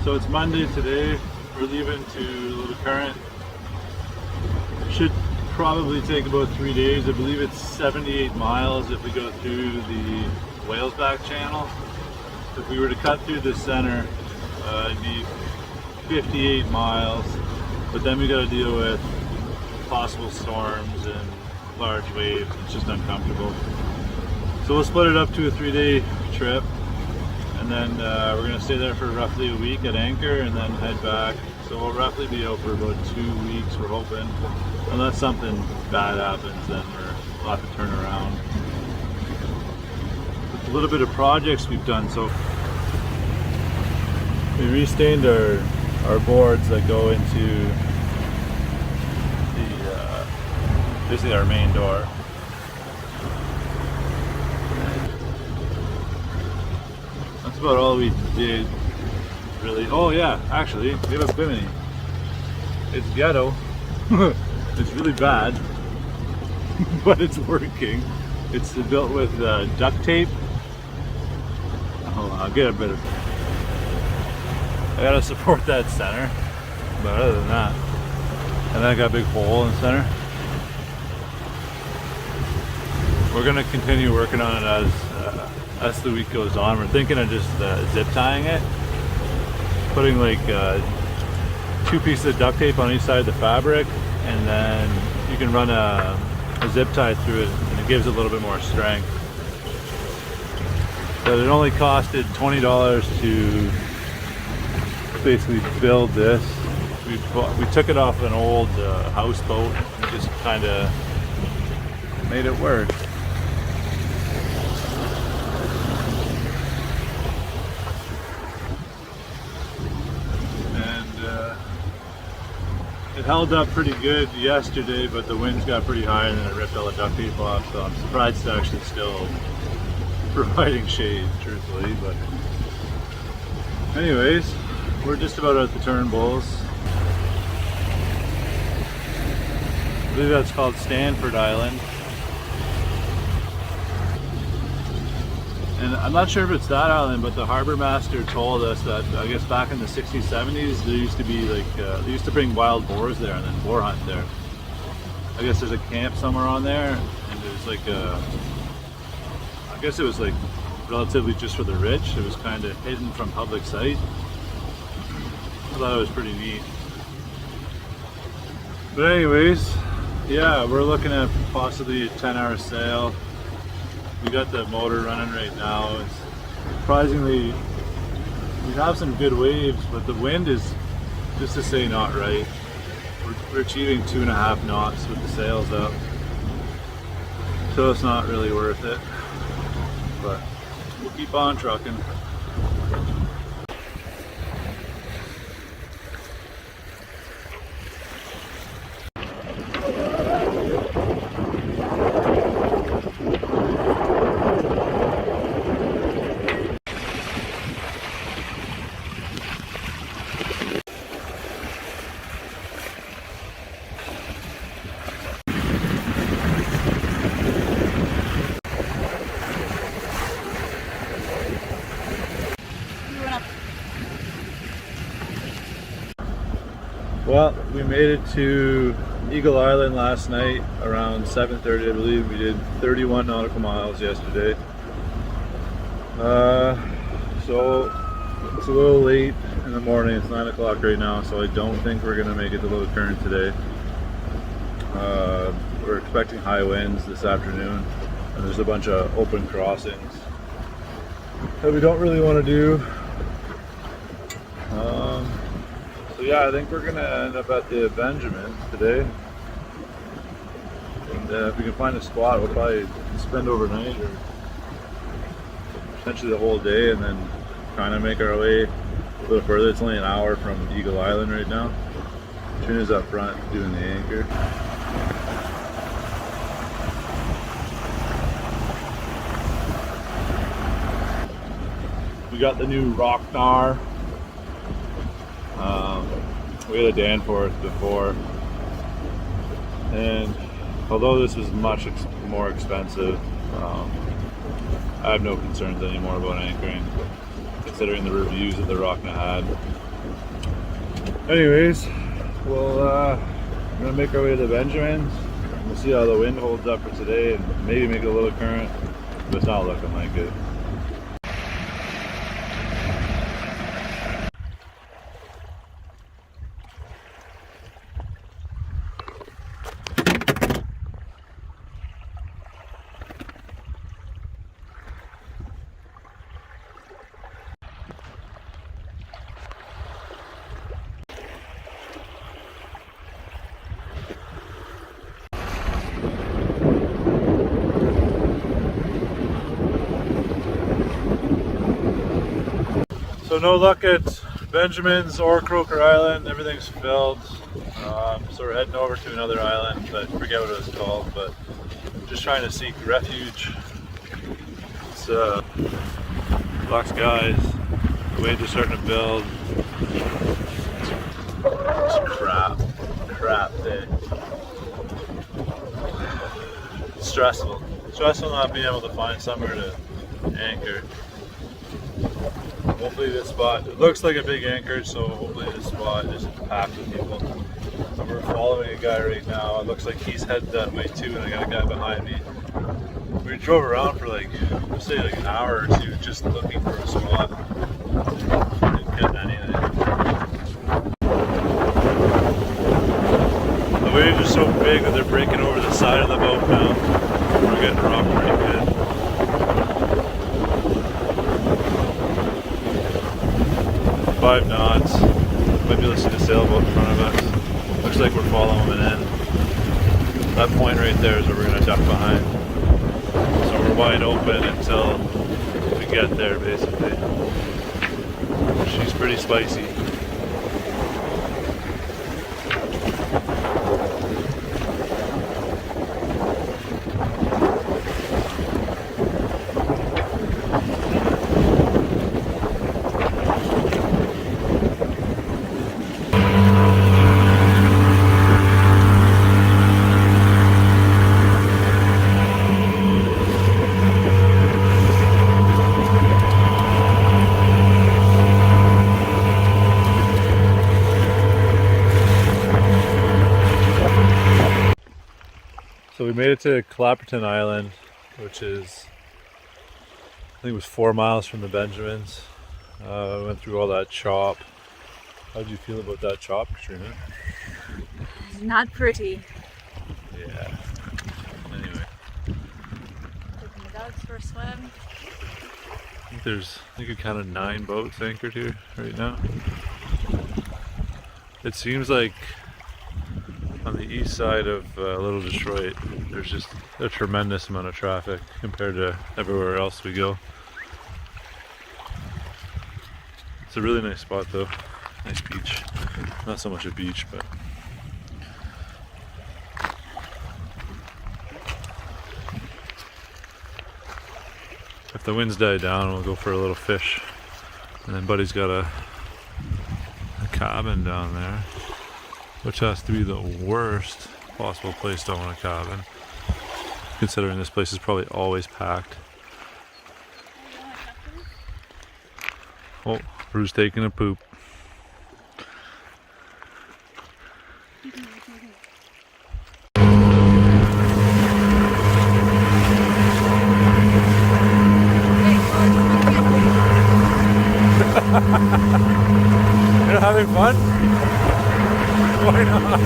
So it's Monday today. We're leaving to Little Current. Should probably take about 3 days. I believe it's 78 miles if we go through the Whalesback channel. If we were to cut through the center, it'd be 58 miles. But then we got to deal with possible storms and large waves. It's just uncomfortable. So we'll split it up to a 3-day trip. And then we're going to stay there for roughly a week at anchor and then head back. So we'll roughly be out for about 2 weeks, we're hoping. Unless something bad happens, then we'll have to turn around. With a little bit of projects we've done, so we restained our boards that go into the basically our main door. That's about all we did, really. Oh yeah, actually, we have a bimini. It's ghetto. It's really bad, but it's working. It's built with duct tape. Hold on, I'll get a bit of. I gotta support that center, but other than that, and then I got a big hole in the center. We're gonna continue working on it as the week goes on. We're thinking of just zip tying it, putting like 2 pieces of duct tape on each side of the fabric, and then you can run a zip tie through it, and it gives it a little bit more strength. But it only costed $20 to basically build this. We took it off an old houseboat and just kind of made it work. It held up pretty good yesterday, but the winds got pretty high and then it ripped all the duct tape off, so I'm surprised it's actually still providing shade, truthfully. But anyways, we're just about at the Turnbulls. I believe that's called Stanford Island. And I'm not sure if it's that island, but the harbor master told us that I guess back in the 60s, 70s, there used to be like, they used to bring wild boars there and then boar hunt there. I guess there's a camp somewhere on there, and there's like I guess it was like relatively just for the rich. It was kind of hidden from public sight. I thought it was pretty neat. But anyways, yeah, we're looking at possibly a 10-hour sail. We got the motor running right now. It's surprisingly, we have some good waves, but the wind is, just to say, not right. We're achieving 2.5 knots with the sails up, so it's not really worth it. But we'll keep on trucking. Well, we made it to Eagle Island last night around 7:30, I believe. We did 31 nautical miles yesterday. So it's a little late in the morning. It's 9 o'clock right now, so I don't think we're gonna make it to Little Current today. We're expecting high winds this afternoon, and there's a bunch of open crossings that we don't really want to do. So yeah, I think we're gonna end up at the Benjamin today, and if we can find a spot, we'll probably spend overnight or potentially the whole day, and then kind of make our way a little further. It's only an hour from Eagle Island right now. Trina's up front doing the anchor. We got the new Rocknar. We had a Danforth before, and although this was much more expensive, I have no concerns anymore about anchoring, considering the reviews that the Rockna had. Anyways, we're gonna make our way to the Benjamins. We'll see how the wind holds up for today and maybe make a little current, but it's not looking like it. So no luck at Benjamin's or Croker Island, everything's filled. So we're heading over to another island, I forget what it was called, but just trying to seek refuge. It's black skies, the waves are starting to build. It's crap day. It's stressful not being able to find somewhere to anchor. Hopefully this spot, it looks like a big anchorage, so hopefully this spot isn't packed with people. So we're following a guy right now. It looks like he's headed that way too, and I got a guy behind me. We drove around for like, let's say like an hour or two just looking for a spot. Didn't get anything. The waves are so big that they're breaking over the side of the boat now. We're getting rocked pretty good. 5 knots. Might be able to see the sailboat in front of us. Looks like we're following it in. That point right there is where we're going to duck behind. So we're wide open until we get there, basically. She's pretty spicy. So we made it to Clapperton Island, which is, I think it was 4 miles from the Benjamins. We went through all that chop. How did you feel about that chop, Katrina? Not pretty. Yeah. Anyway. Taking the dogs for a swim. I think you counted 9 boats anchored here right now. It seems like on the east side of Little Detroit, there's just a tremendous amount of traffic compared to everywhere else we go. It's a really nice spot though. Nice beach. Not so much a beach, but if the winds die down, we'll go for a little fish. And then Buddy's got a cabin down there, which has to be the worst possible place to own a cabin, considering this place is probably always packed. Oh, Bruce taking a poop. You're having fun? Why not?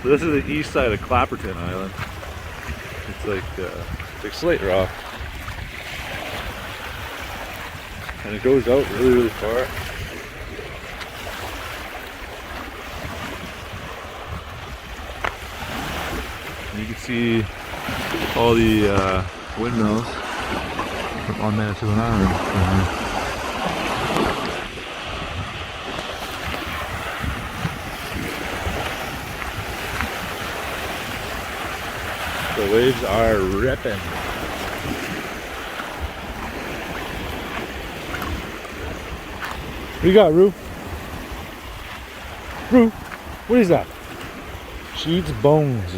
So this is the east side of Clapperton Island. It's like slate rock. And it goes out really, really far. You can see all the windmills on Manitoulin Island. The waves are ripping. What you got, Roo? Roo, what is that? She eats bones.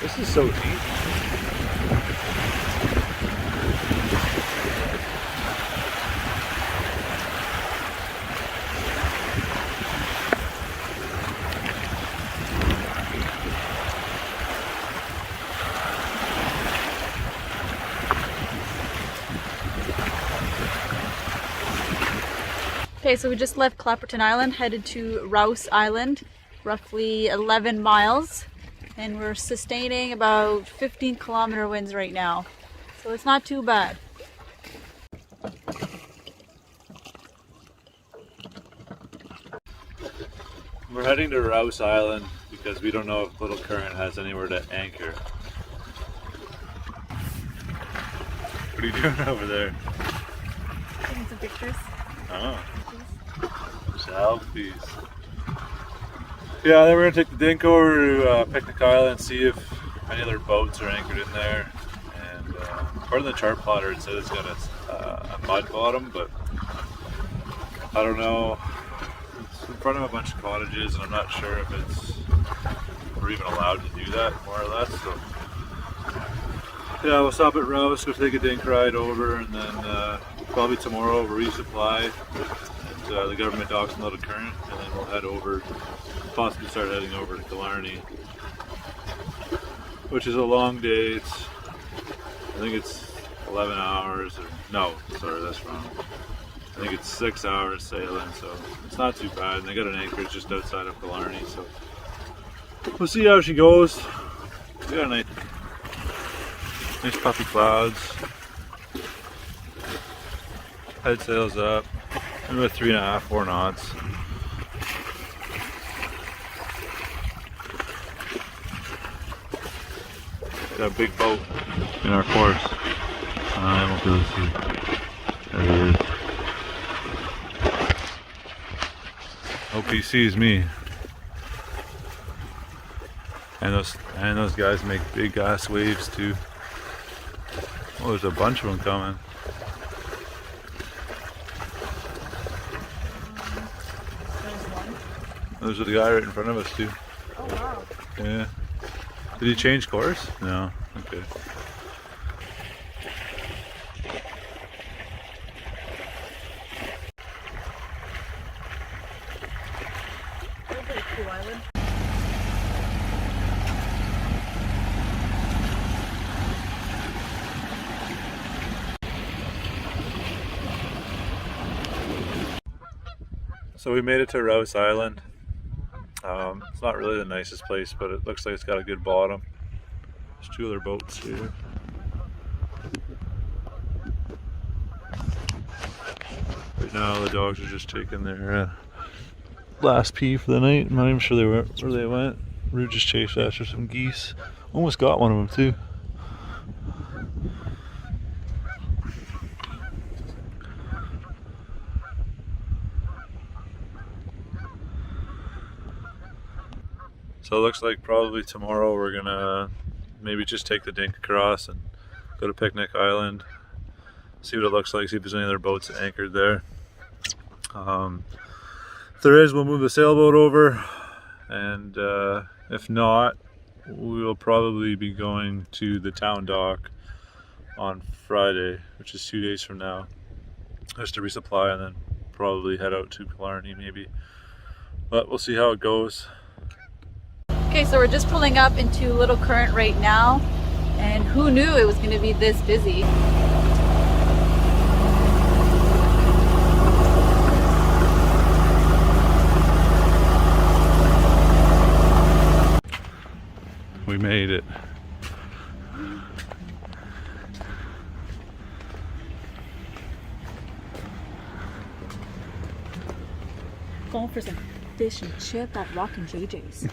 This is so deep. Okay, so we just left Clapperton Island, headed to Rouse Island, roughly 11 miles, and we're sustaining about 15-kilometer winds right now, so it's not too bad. We're heading to Rouse Island because we don't know if Little Current has anywhere to anchor. What are you doing over there? Taking some pictures. Oh. Selfies. Yeah, then we're gonna take the dink over to Picnic Island, see if any other boats are anchored in there. And according to the chart plotter, it says it's got a mud bottom, but I don't know. It's in front of a bunch of cottages, and I'm not sure if we're even allowed to do that, more or less. So yeah, we'll stop at Rouse, go take a dink ride over, and then probably tomorrow we'll resupply at the government docks in Little Current, and then we'll head over, possibly start heading over to Killarney, which is a long day. I think it's 11 hours, or no, sorry, that's wrong. I think it's 6 hours sailing, so it's not too bad. And they got an anchorage just outside of Killarney, so we'll see how she goes. We got a nice puffy clouds. Head sails up, about 3.5, 4 knots. Got a big boat in our course. I won't be able to see. There it is. Hope he sees me. And those guys make big ass waves too. Oh, there's a bunch of them coming. There's a guy right in front of us too. Oh wow. Yeah. Did he change course? No. Okay. That's a cool island. So we made it to Rouse Island. It's not really the nicest place, but it looks like it's got a good bottom. There's 2 other boats here. Right now the dogs are just taking their last pee for the night. I'm not even sure where they went. Rue just chased after some geese. Almost got one of them too. So it looks like probably tomorrow we're gonna maybe just take the dink across and go to Picnic Island, see what it looks like, see if there's any other boats anchored there. If there is, we'll move the sailboat over, and if not, we'll probably be going to the town dock on Friday, which is 2 days from now, just to resupply, and then probably head out to Killarney maybe. But we'll see how it goes. Okay, so we're just pulling up into Little Current right now, and who knew it was going to be this busy? We made it. Going for some fish and chip at Rockin' JJ's.